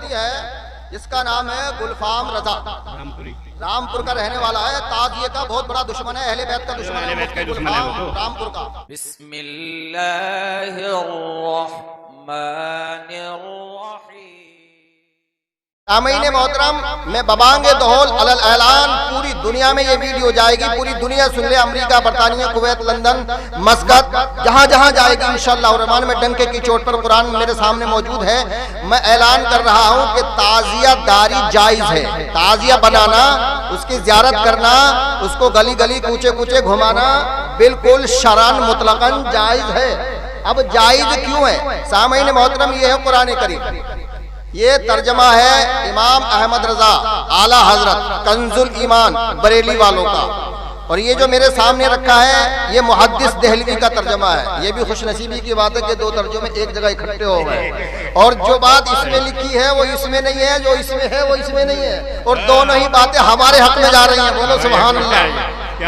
مفتی ہے جس کا نام ہے گلفام رضا، رامپور کا رہنے والا ہے، تعزیے کا بہت بڑا دشمن ہے، اہل بیت کا دشمن ہے، مفتی گلفام رامپور کا۔ بسم اللہ الرحمن الرحیم۔ سامعین محترم، میں ببانگ دہول علل اعلان پوری دنیا میں یہ ویڈیو جائے گی، پوری دنیا سن لے، امریکہ، برطانیہ، کویت، لندن، مسقط، جہاں جہاں جائے گی انشاءاللہ الرحمن۔ میں ڈنکے کی چوٹ پر قرآن میرے سامنے موجود ہے، میں اعلان کر رہا ہوں کہ تعزیہ داری جائز ہے، تعزیہ بنانا، اس کی زیارت کرنا، اس کو گلی گلی کوچے کوچے گھمانا بالکل شرعاً مطلقاً جائز ہے۔ اب جائز کیوں ہے سامعین محترم؟ یہ ہے قرآن کریم، یہ ترجمہ ہے امام احمد رضا اعلیٰ حضرت کنز الایمان بریلی والوں کا، اور یہ جو میرے سامنے رکھا ہے یہ محدث دہلوی کا ترجمہ ہے۔ یہ بھی خوش نصیبی کی بات ہے کہ دو ترجمے ایک جگہ اکٹھے ہو گئے، اور جو بات اس میں لکھی ہے وہ اس میں نہیں ہے، جو اس میں ہے وہ اس میں نہیں ہے، اور دونوں ہی باتیں ہمارے حق میں جا رہی ہیں، بولو سبحان اللہ۔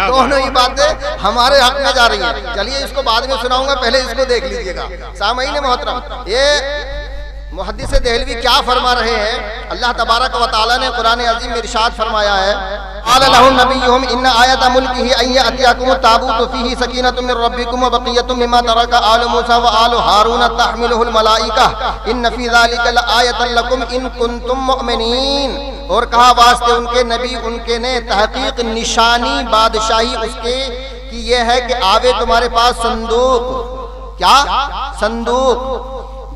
دونوں ہی باتیں ہمارے حق میں جا رہی ہیں۔ چلیے اس کو بعد میں سناؤں گا، پہلے اس کو دیکھ لیجئے گا سامعین محترم۔ یہ محدث دہلوی کیا فرما رہے ہیں؟ اللہ تبارک و تعالی نے قرآن عظیم میں ارشاد فرمایا ہے، قال لهم نبيهم ان آیۃ ملکہ ان یأتیکم التابوت فیہ سکینۃ من ربکم وبقیۃ مما ترک آل موسیٰ وآل ہارون تحملہ الملائکہ ان فی ذلک لآیۃ لکم ان کنتم مؤمنین۔ اور کہا واسطے ان کے نبی ان کے نے تحقیق نشانی بادشاہی اس کے کی یہ ہے کہ آوے تمہارے پاس صندوق، کیا صندوق،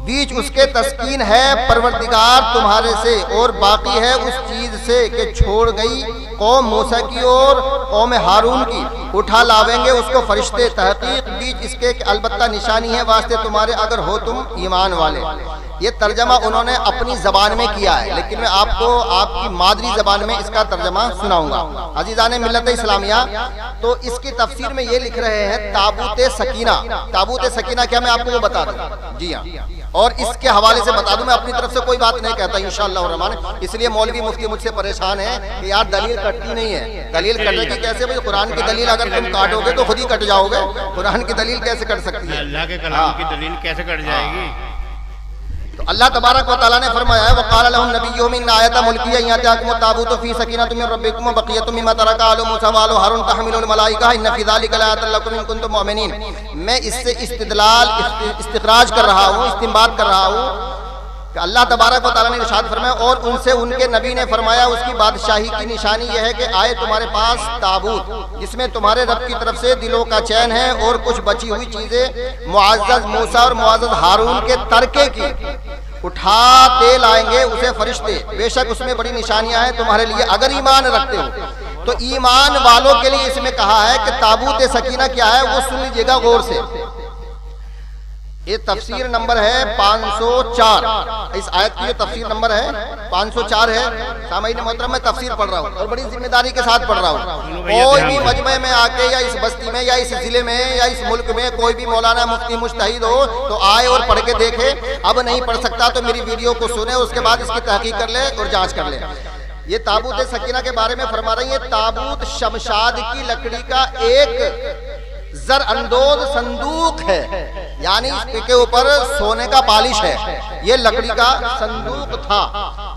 بیچ اس کے تسکین ہے پروردگار تمہارے سے، اور باقی ہے اس چیز سے کہ چھوڑ گئی قوم موسیٰ کی اور قوم ہارون کی، اٹھا لاویں گے اس کو فرشتے، تحقیق بیچ اس کے کہ البتہ نشانی ہے واسطے تمہارے اگر ہو تم ایمان والے۔ یہ ترجمہ انہوں نے اپنی زبان میں کیا ہے، لیکن میں آپ کو آپ کی مادری زبان میں اس کا ترجمہ سناؤں گا۔ عزیزان ملت اسلامیہ، تو اس کی تفسیر میں یہ لکھ رہے ہیں تابوت سکینہ۔ تابوت سکینہ کیا میں آپ کو وہ بتا دوں؟ جی ہاں، اور اس کے حوالے سے بتا دوں، میں اپنی طرف سے کوئی بات نہیں کہتا انشاءاللہ الرحمن، اس لیے مولوی مفتی مجھ سے پریشان ہیں کہ یار دلیل کٹتی نہیں ہے۔ دلیل کٹنے کی کیسے بھائی؟ قرآن کی دلیل اگر تم کاٹو گے تو خود ہی کٹ جاؤ گے، قرآن کی دلیل کیسے کٹ سکتی ہے؟ اللہ کے کلام کی دلیل کیسے کٹ جائے گی؟ تو اللہ تبارک و تعالیٰ نے فرمایا ہے وَقَالَ لَهُمْ نَبِيُّهُمْ إِنَّ آیَةَ مُلْكِهِ أَن يَأْتِيَكُمُ التَّابُوتُ فِيهِ سَكِينَةٌ مِّن رَّبِّكُمْ وَبَقِيَّةٌ مِّمَّا تَرَكَ آلُ مُوسَىٰ وَآلُ هَارُونَ تَحْمِلُهُ الْمَلَائِكَةُ إِنَّ فِي ذَلِكَ لَآیَةً لَّكُمْ إِن كُنتُم مُّؤْمِنِینَ۔ میں اس سے استدلال استخراج کر رہا ہوں، استنباط کر رہا ہوں کہ اللہ تبارک و تعالیٰ نے ارشاد فرمایا، اور ان سے ان کے نبی نے فرمایا اس کی بادشاہی کی نشانی یہ ہے کہ آئے تمہارے پاس تابوت جس میں تمہارے رب کی طرف سے دلوں کا چین ہے، اور کچھ بچی ہوئی چیزیں معزز موسیٰ اور معزز ہارون کے ترکے کی، اٹھاتے لائیں گے اسے فرشتے، بے شک اس میں بڑی نشانیاں ہیں تمہارے لیے اگر ایمان رکھتے ہو۔ تو ایمان والوں کے لیے اس میں کہا ہے کہ تابوت سکینہ کیا ہے وہ سن لیجئے گا غور سے۔ یہ تفسیر نمبر ہے 504، اس آیت کی جو تفسیر نمبر ہے 504 ہے۔ سامعین محترم میں تفسیر پڑھ رہا ہوں اور بڑی ذمہ داری کے ساتھ پڑھ رہا ہوں۔ کوئی بھی مجمع میں آ کے یا اس بستی میں یا اس ضلع میں یا اس ملک میں کوئی بھی مولانا مفتی مجتہد ہو تو آئے اور پڑھ کے دیکھے، اب نہیں پڑھ سکتا تو میری ویڈیو کو سنے، اس کے بعد اس کی تحقیق کر لے اور جانچ کر لے۔ یہ تابوت سکینہ کے بارے میں فرما رہی ہے، تابوت شمشاد کی لکڑی کا ایک زر اندوز صندوق ہے، یعنی اس کے اوپر سونے کا پالش ہے۔ یہ لکڑی کا صندوق تھا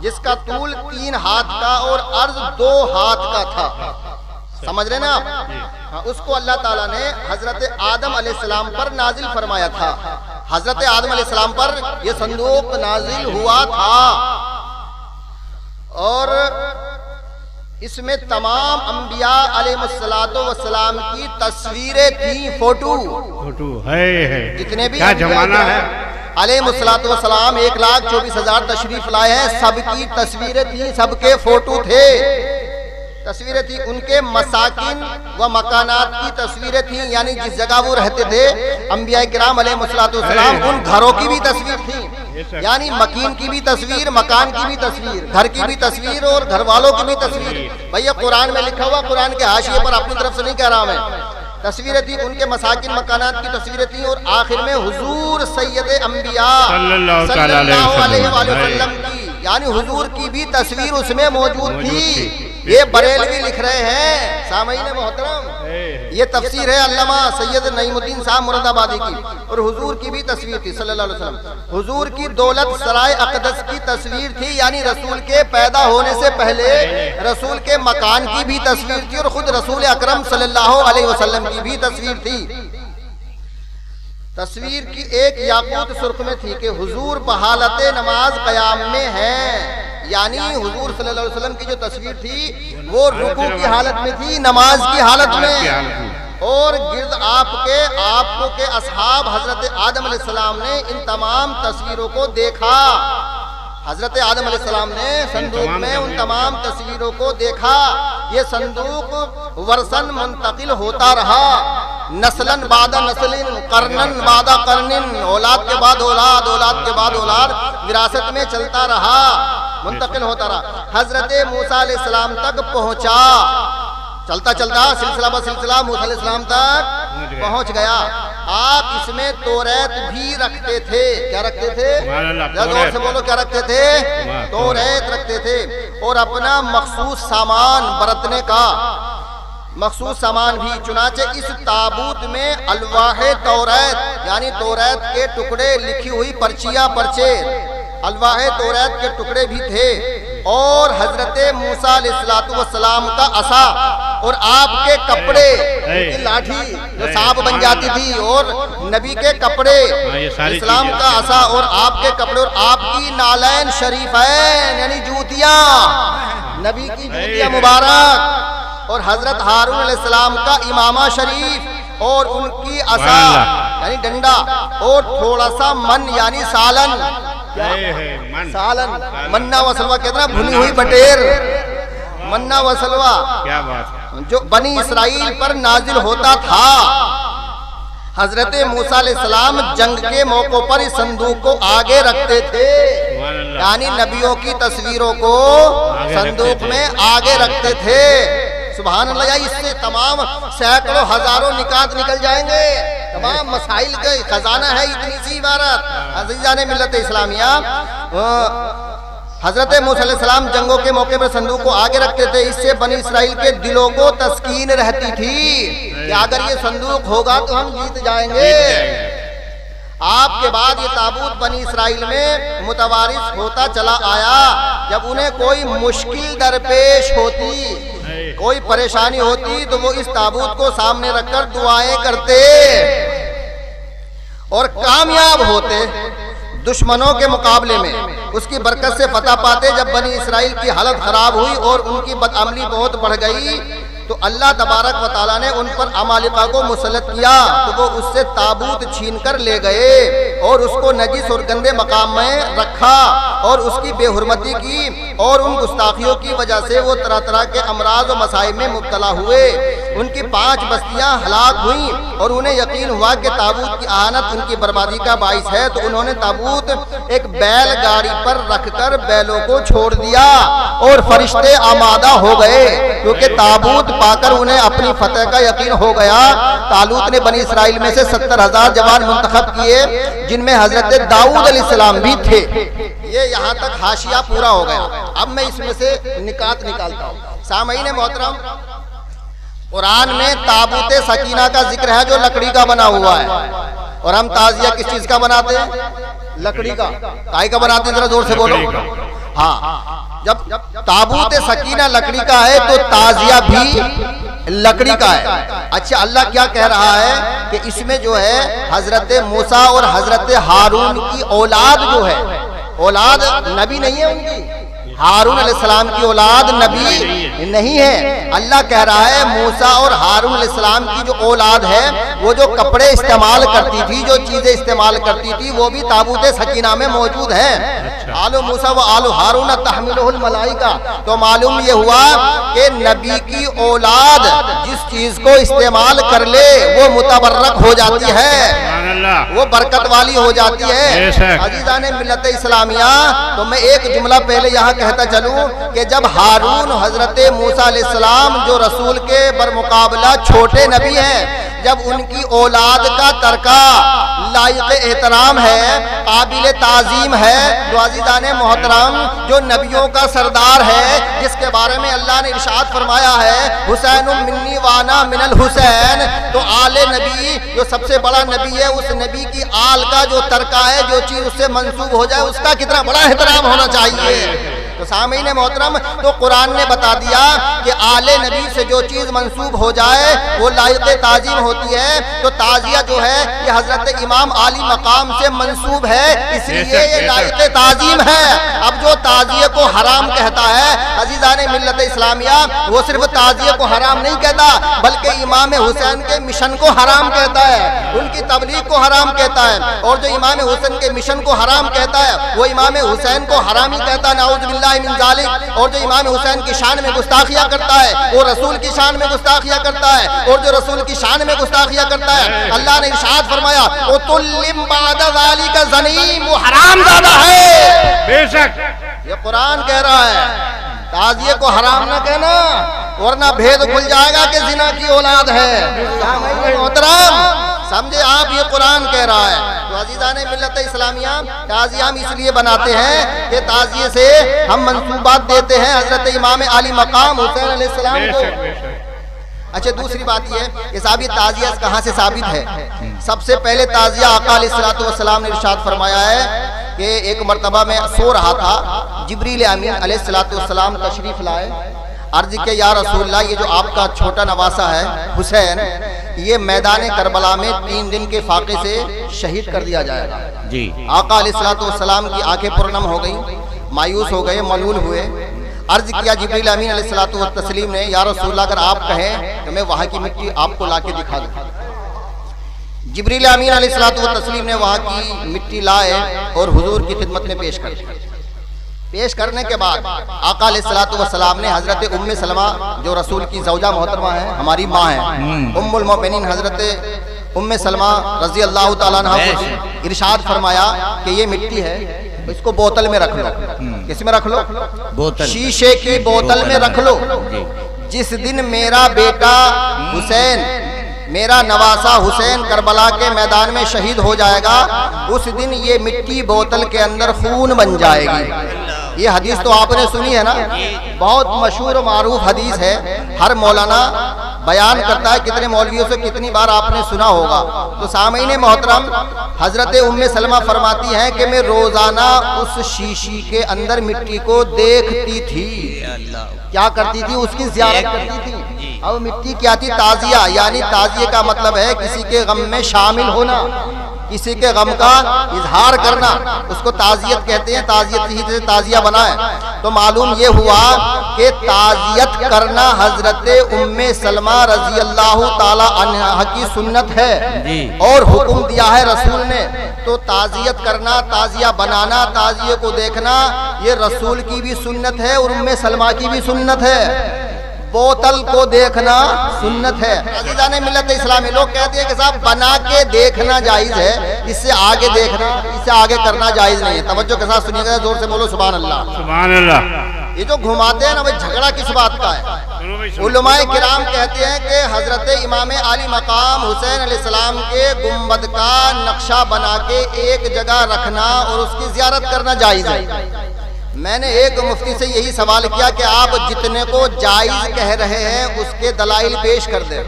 جس کا طول 3 ہاتھ کا اور عرض 2 ہاتھ کا تھا۔ سمجھ رہے نا آپ؟ اس کو اللہ تعالیٰ نے حضرت آدم علیہ السلام پر نازل فرمایا تھا۔ حضرت آدم علیہ السلام پر یہ صندوق نازل ہوا تھا، اور اس میں تمام انبیاء علیہ السلام کی تصویریں تھیں، فوٹو ہے جتنے بھی کیا زمانہ ہے علیہ السلام 1,24,000 تشریف لائے ہیں، سب کی تصویریں تھیں، سب کے فوٹو تھے، تصویریں تھیں، ان کے مساکن و مکانات کی تصویریں تھیں، یعنی جس جگہ وہ رہتے تھے انبیاء کرام علیہ السلام ان گھروں کی بھی تصویر تھی، یعنی مکین کی بھی تصویر، مکان کی بھی تصویر، گھر کی بھی تصویر اور گھر والوں کی بھی تصویر۔ بھئی قرآن میں لکھا ہوا، قرآن کے حاشیے پر اپنی طرف سے نہیں کہہ رہا میں، تصویریں تھیں، ان کے مساکن مکانات کی تصویریں تھیں، اور آخر میں حضور سید انبیاء صلی اللہ علیہ وسلم کی، یعنی حضور کی بھی تصویر اس میں موجود تھی۔ یہ بریلوی لکھ رہے ہیں سامعین محترم، یہ تفسیر ہے علامہ سید نعیم الدین صاحب مراد آبادی کی، اور حضور کی بھی تصویر تھی صلی اللہ علیہ وسلم۔ حضور کی دولت سرائے اقدس کی تصویر تھی، یعنی رسول کے پیدا ہونے سے پہلے رسول کے مکان کی بھی تصویر تھی، اور خود رسول اکرم صلی اللہ علیہ وسلم کی بھی تصویر تھی۔ تصویر کی ایک یاقوت سرخ میں تھی کہ حضور بحالت نماز قیام میں ہیں، یعنی حضور صلی اللہ علیہ وسلم کی جو تصویر تھی وہ رکوع کی حالت میں تھی، نماز کی حالت میں، اور گرد آپ کے اصحاب حضرت آدم علیہ السلام نے ان تمام تصویروں کو دیکھا۔ حضرت آدم علیہ السلام نے صندوق میں ان تمام تصویروں کو دیکھا۔ یہ صندوق ورثن منتقل ہوتا رہا، نسلن بعد نسلن، قرنن بعد قرنن، اولاد کے بعد اولاد، اولاد کے بعد اولاد، وراثت میں چلتا رہا، منتقل ہوتا رہا، حضرت موسیٰ علیہ السلام تک پہنچا، چلتا چلتا سلسلہ بہ سلسلہ موسیٰ علیہ السلام تک پہنچ گیا۔ آپ اس میں توریت بھی رکھتے تھے، کیا رکھتے تھے؟ زور سے بولو، کیا رکھتے تھے؟ توریت رکھتے تھے، اور اپنا مخصوص سامان برتنے کا مخصوص سامان بھی۔ چنانچہ اس تابوت میں الواح توریت، یعنی توریت کے ٹکڑے، لکھی ہوئی پرچیاں، پرچے، الواح توریت کے ٹکڑے بھی تھے، اور حضرت موسیٰ علیہ السلام کا عصا، اور آپ کے کپڑے، کی لاٹھی جو سانپ بن جاتی تھی، اور نبی کے کپڑے، اسلام کا عصا اور آپ کے کپڑے، اور آپ کی نالین شریفین یعنی جوتیاں، نبی کی جوتیاں مبارک، اور حضرت ہارون علیہ السلام کا امامہ شریف، اور ان کی عصا یعنی ڈنڈا، اور تھوڑا سا من یعنی سالن، سالن، منا و سلوہ کہتے ہیں، بھنی ہوئی بٹیر، منا و سلوہ، کیا بات، جو بنی اسرائیل پر نازل ہوتا تھا۔ حضرت موسیٰ علیہ السلام جنگ کے موقع پر اس صندوق کو آگے رکھتے تھے، یعنی نبیوں کی تصویروں کو صندوق میں آگے رکھتے تھے۔ سبحان اللہ، اس سے تمام سینکڑوں ہزاروں نکات نکل جائیں گے، تمام مسائل کا خزانہ ہے اتنی سی عبارت۔ عزیزان ملت اسلامیہ، حضرت موسیٰ علیہ السلام جنگوں کے موقع پر صندوق کو آگے رکھتے تھے، اس سے بنی اسرائیل کے دلوں کو تسکین رہتی تھی کہ اگر یہ صندوق ہوگا تو ہم جیت جائیں گے۔ آپ کے بعد یہ تابوت بنی اسرائیل میں متوارث ہوتا چلا آیا۔ جب انہیں کوئی مشکل درپیش ہوتی، کوئی پریشانی ہوتی، تو وہ اس تابوت کو سامنے رکھ کر دعائیں کرتے اور کامیاب ہوتے دشمنوں کے مقابلے میں، اس کی برکت سے فتح پاتے۔ جب بنی اسرائیل کی حالت خراب ہوئی اور ان کی بدعملی بہت بڑھ گئی، تو اللہ تبارک و تعالیٰ نے ان پر عمالقہ کو مسلط کیا، تو وہ اس سے تابوت چھین کر لے گئے اور اس کو نجس اور گندے مقام میں رکھا، اور اس کی بے حرمتی کی، اور ان گستاخیوں کی وجہ سے وہ طرح طرح کے امراض و مصائب میں مبتلا ہوئے۔ ان کی 5 بستیاں ہلاک ہوئیں، اور انہیں یقین ہوا کہ تابوت کی اہانت ان کی بربادی کا باعث ہے، تو انہوں نے تابوت ایک بیل گاڑی پر رکھ کر بیلوں کو چھوڑ دیا، اور فرشتے آمادہ ہو گئے، کیونکہ تابوت پا کر انہیں اپنی فتح کا یقین ہو گیا۔ طالوت نے بنی اسرائیل میں سے 70,000 جوان منتخب کیے، جن میں حضرت داؤد علیہ السلام بھی تھے۔ یہ یہاں تک حاشیہ پورا ہو گیا۔ اب میں اس میں سے نکات نکالتا ہوں۔ سامعین محترم، قرآن میں تابوت سکینہ کا ذکر ہے جو لکڑی کا بنا ہوا ہے، اور ہم تعزیہ کس چیز کا بناتے ہیں؟ لکڑی کا۔ کائی کا بناتے ہیں؟ ذرا زور سے بولو۔ ہاں، جب تابوت سکینہ لکڑی کا ہے تو تعزیہ بھی لکڑی کا ہے۔ اچھا، اللہ کیا کہہ رہا ہے کہ اس میں جو ہے حضرت موسیٰ اور حضرت ہارون کی اولاد جو ہے، اولاد نبی نہیں ہے ان کی، ہارون علیہ السلام کی اولاد نبی نہیں ہے۔ اللہ کہہ رہا ہے موسیٰ اور ہارون علیہ السلام کی جو اولاد ہے، وہ جو کپڑے استعمال کرتی تھی، جو چیزیں استعمال کرتی تھی، وہ بھی تابوت سکینہ میں موجود ہیں۔ آل موسیٰ و آل ہارون تحملہ الملائکہ، تو معلوم یہ ہوا کہ نبی کی اولاد جس چیز کو استعمال کر لے وہ متبرک ہو جاتی ہے، وہ برکت والی ہو جاتی ہے۔ عزیزان ملت اسلامیہ، تو میں ایک جملہ پہلے یہاں کہتا چلوں کہ جب ہارون حضرت موسیٰ علیہ السلام جو رسول کے برمقابلہ چھوٹے نبی ہیں، جب ان کی اولاد کا ترکہ لائق احترام ہے، قابل تعظیم ہے، تو عزیزان محترم جو نبیوں کا سردار ہے، جس کے بارے میں اللہ نے ارشاد فرمایا ہے حسین منی وانا من الحسین، تو آل نبی جو سب سے بڑا نبی ہے، اس نبی کی آل کا جو ترکہ ہے، جو چیز اس سے منسوب ہو جائے، اس کا کتنا بڑا احترام ہونا چاہیے۔ تو سامعین محترم، تو قرآن نے بتا دیا کہ آل نبی سے جو چیز منسوب ہو جائے وہ لائق تعظیم ہوتی ہے۔ تو تعزیہ جو ہے یہ حضرت امام عالی مقام سے منسوب ہے، اس لیے یہ لائق تعظیم ہے۔ اب جو تعزیہ کو حرام کہتا ہے عزیزان ملت اسلامیہ، وہ صرف تعزیہ کو حرام نہیں کہتا، بلکہ امام حسین کے مشن کو حرام کہتا ہے، ان کی تبلیغ کو حرام کہتا ہے، اور جو امام حسین کے مشن کو حرام کہتا ہے وہ امام حسین کو حرامی کہتا ہے، نعوذ باللہ من ذالک۔ اور جو امام حسین کی شان میں گستاخیاں کرتا ہے وہ رسول کی شان میں گستاخیاں کرتا ہے، اور جو رسول کی شان میں گستاخیاں کرتا ہے اللہ نے ارشاد فرمایا وَتُلِّمْ بَعْدَ ذَلِكَ زَنِيمٌ، وہ حرام زادہ ہے۔ بے شک یہ قرآن کہہ رہا ہے، تعزیے کو حرام نہ کہنا ورنہ بھید کھل جائے گا کہ زنا کی اولاد ہے۔ محترم سمجھے آپ، یہ قرآن کہہ رہا ہے۔ تو عزیزان ملت اسلامیہ، تعزیہ ہم اس لیے بناتے ہیں کہ تعزیے سے ہم منصوبات دیتے ہیں حضرت امام عالی مقام حسین علیہ السلام کو۔ اچھا دوسری بات یہ ہے کہ ثابت تعزیہ کہاں سے ثابت ہے؟ سب سے پہلے تعزیہ آقا علیہ السلام نے ارشاد فرمایا ہے کہ ایک مرتبہ میں سو رہا تھا، جبریل امین علیہ السلام تشریف لائے، عرض کہ یا رسول اللہ، یہ جو آپ کا چھوٹا نواسہ ہے حسین، یہ میدان کربلا میں 3 دن کے فاقے سے شہید کر دیا جائے گا۔ جی آقا علیہ السلام کی آنکھیں پرنم ہو گئیں، مایوس ہو گئے، ملول ہوئے۔ عرض کیا جبریل امین علیہ السلام نے، یا رسول اللہ اگر آپ کہیں تو میں وہاں کی مٹی آپ کو لا کے دکھا دوں۔ جبریل امین علیہ السلام نے وہاں کی مٹی لائے اور حضور کی خدمت میں پیش کر دی۔ پیش کرنے کے بعد آقا علیہ السلام نے حضرت ام سلمہ جو رسول کی زوجہ محترمہ ہیں، ہماری ماں ہیں، ام المؤمنین حضرت ام سلمہ رضی اللہ تعالیٰ عنہ کو ارشاد فرمایا کہ یہ مٹی ہے، اس کو بوتل میں رکھ لو۔ کس میں رکھ لو؟ بوتل، شیشے کی بوتل میں رکھ لو۔ جس دن میرا بیٹا حسین، میرا نواسہ حسین کربلا کے میدان میں شہید ہو جائے گا، اس دن یہ مٹی بوتل کے اندر خون بن جائے گی۔ یہ حدیث تو آپ نے سنی ہے نا، بہت مشہور و معروف حدیث ہے، ہر مولانا بیان کرتا ہے، کتنے مولویوں سے کتنی بار آپ نے سنا ہوگا۔ تو سامعین محترم، حضرت ام سلمہ فرماتی ہیں کہ میں روزانہ اس شیشی کے اندر مٹی کو دیکھتی تھی۔ کیا کرتی تھی؟ اس کی زیارت کرتی تھی۔ اب مٹی کیا تھی؟ تعزیہ، یعنی تعزیہ کا مطلب ہے کسی کے غم میں شامل ہونا، کسی کے غم کا اظہار کرنا، اس کو تعزیت کہتے ہیں۔ تعزیت ہی سے تعزیہ بنا ہے۔ تو معلوم یہ ہوا کہ تعزیت کرنا حضرت ام سلمہ رضی اللہ تعالی عنہ کی سنت ہے اور حکم دیا ہے رسول نے۔ تو تعزیت کرنا، تعزیہ بنانا، تعزیہ کو دیکھنا، یہ رسول کی بھی سنت ہے اور ام سلمہ کی بھی سنت ہے۔ بوتل کو دیکھنا سنت ہے۔ عزیزان ملت اسلامی، لوگ کہتے ہیں کہ صاحب بنا کے دیکھنا جائز ہے، اس سے آگے دیکھنا، اس سے آگے کرنا جائز نہیں ہے۔ توجہ کے ساتھ سنیے گا، زور سے بولو سبحان اللہ۔ سبحان اللہ۔ یہ جو گھماتے ہیں نا، وہ جھگڑا کس بات کا ہے؟ علماء کرام کہتے ہیں کہ حضرت امام عالی مقام حسین علیہ السلام کے گنبد کا نقشہ بنا کے ایک جگہ رکھنا اور اس کی زیارت کرنا جائز ہے۔ میں نے ایک مفتی سے یہی سوال کیا کہ آپ جتنے کو جائز کہہ رہے ہیں اس کے دلائل پیش کر دیں۔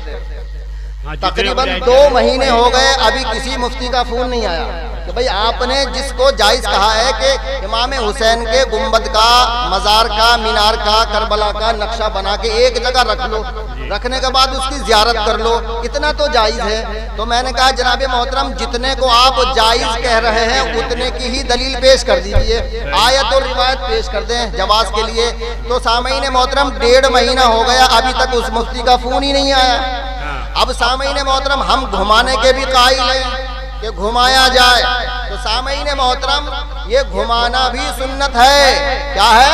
تقریباً 2 مہینے ہو گئے، ابھی کسی مفتی کا فون نہیں آیا کہ بھئی آپ نے جس کو جائز کہا ہے کہ امام حسین کے گنبد کا، مزار کا، مینار کا، کربلا کا نقشہ بنا کے ایک جگہ رکھ لو، رکھنے کے بعد اس کی زیارت کر لو، اتنا تو جائز ہے۔ تو میں نے کہا جناب محترم، جتنے کو آپ جائز کہہ رہے ہیں اتنے کی ہی دلیل پیش کر دیجئے، آیت اور روایت پیش کر دیں جواز کے لیے۔ تو سامعین محترم 1.5 مہینہ ہو گیا، ابھی تک اس مفتی کا فون ہی نہیں آیا۔ اب سامعین محترم، ہم گھمانے کے بھی قائل ہیں کہ گھمایا جائے، تو سامعین محترم یہ گھمانا بھی سنت ہے۔ کیا ہے؟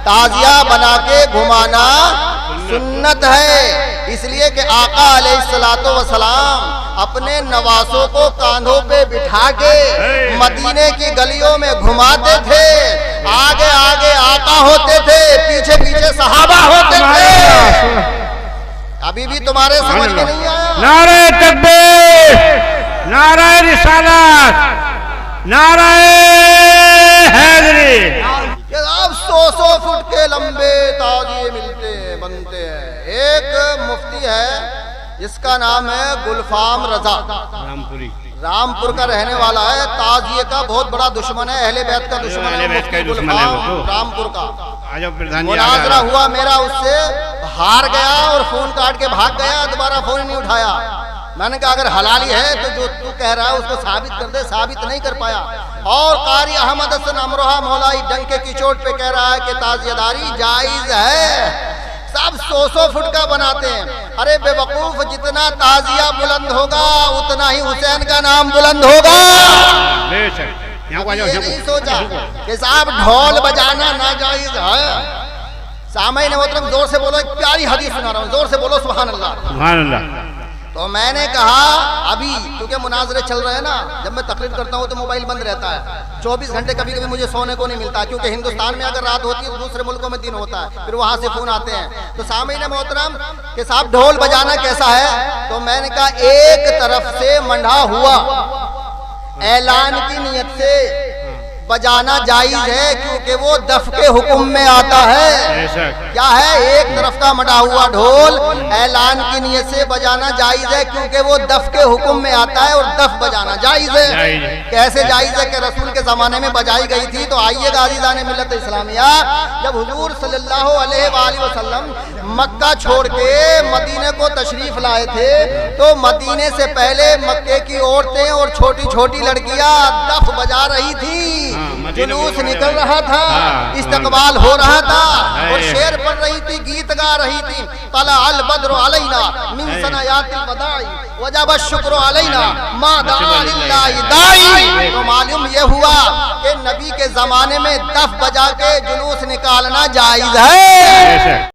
تعزیہ بنا کے گھمانا سنت ہے، اس لیے کہ آقا علیہ السلام اپنے نواسوں کو کاندھوں پہ بٹھا کے مدینے کی گلیوں میں گھماتے تھے۔ آگے آگے آقا ہوتے تھے, پیچھے پیچھے صحابہ ہوتے تھے. ابھی بھی تمہارے سمجھ میں نہیں آیا؟ نعرہ تکبیر, نعرہ رسالت, نعرہ حیدری. اب 100 فٹ کے لمبے تازیے ملتے ہیں, بنتے ہیں. ایک مفتی ہے جس کا نام ہے گلفام رضا, رامپوری, رامپور کا رہنے والا ہے, تازیے کا بہت بڑا دشمن ہے, اہل بیت کا دشمن ہے. اہل بیت کا دشمن ہے وہ تو. رامپور کا آجاؤ پردھان جی. مناظرہ ہوا میرا اس سے, ہار گیا اور فون کاٹ کے بھاگ گیا, دوبارہ فون ہی نہیں اٹھایا. میں نے کہا اگر حلالی ہے تو جو تو کہہ رہا ہے اس کو ثابت کر دے. ثابت نہیں کر پایا. اور قاری احمد حسن امروہہ مولائی ڈنکے کی چوٹ پہ کہہ رہا ہے کہ تعزیہ داری جائز ہے. سب 100 فٹ کا بناتے ہیں. ارے بے وقوف, جتنا تعزیہ بلند ہوگا اتنا ہی حسین کا نام بلند ہوگا. بے شک. یہاں کو آ جاؤ. یہ نہیں سوچا کہ صاحب ڈھول بجانا ناجائز ہے. سامعین محترم زور سے بولو, ایک پیاری حدیث سنا رہا ہوں, زور سے بولو سبحان اللہ. سبحان اللہ. تو میں نے کہا ابھی کیونکہ مناظرے چل رہے ہیں نا, جب میں تقریر کرتا ہوں تو موبائل بند رہتا ہے 24 گھنٹے. کبھی کبھی مجھے سونے کو نہیں ملتا, کیونکہ ہندوستان میں اگر رات ہوتی ہے تو دوسرے ملکوں میں دن ہوتا ہے, پھر وہاں سے فون آتے ہیں. تو سامعین محترم کہ صاحب ڈھول بجانا کیسا ہے, تو میں نے کہا ایک طرف سے منڈا ہوا اعلان کی نیت سے بجانا جائز ہے, کیونکہ وہ دف کے حکم میں آتا ہے. کیا ہے, ایک طرف کا مڈا ہوا ڈھول اعلان کی نیت سے بجانا جائز ہے, کیونکہ وہ دف کے حکم میں آتا ہے, اور دف بجانا جائز ہے. کیسے جائز ہے کہ رسول کے زمانے میں بجائی گئی تھی. تو آئیے گا عزیزان ملت اسلامیہ, جب حضور صلی اللہ علیہ وآلہ وسلم مکہ چھوڑ کے مدینے کو تشریف لائے تھے, تو مدینے سے پہلے مکے کی عورتیں اور چھوٹی چھوٹی لڑکیاں دف بجا رہی تھی, جلوس نکل رہا تھا, استقبال ہو رہا تھا, اور شعر پڑھ رہی تھی, گیت گا رہی تھی. طلع البدر علینا من ثنیات الوداع وجب الشکر علینا ما دعا للہ داعی. تو معلوم یہ ہوا کہ نبی کے زمانے میں دف بجا کے جلوس نکالنا جائز ہے.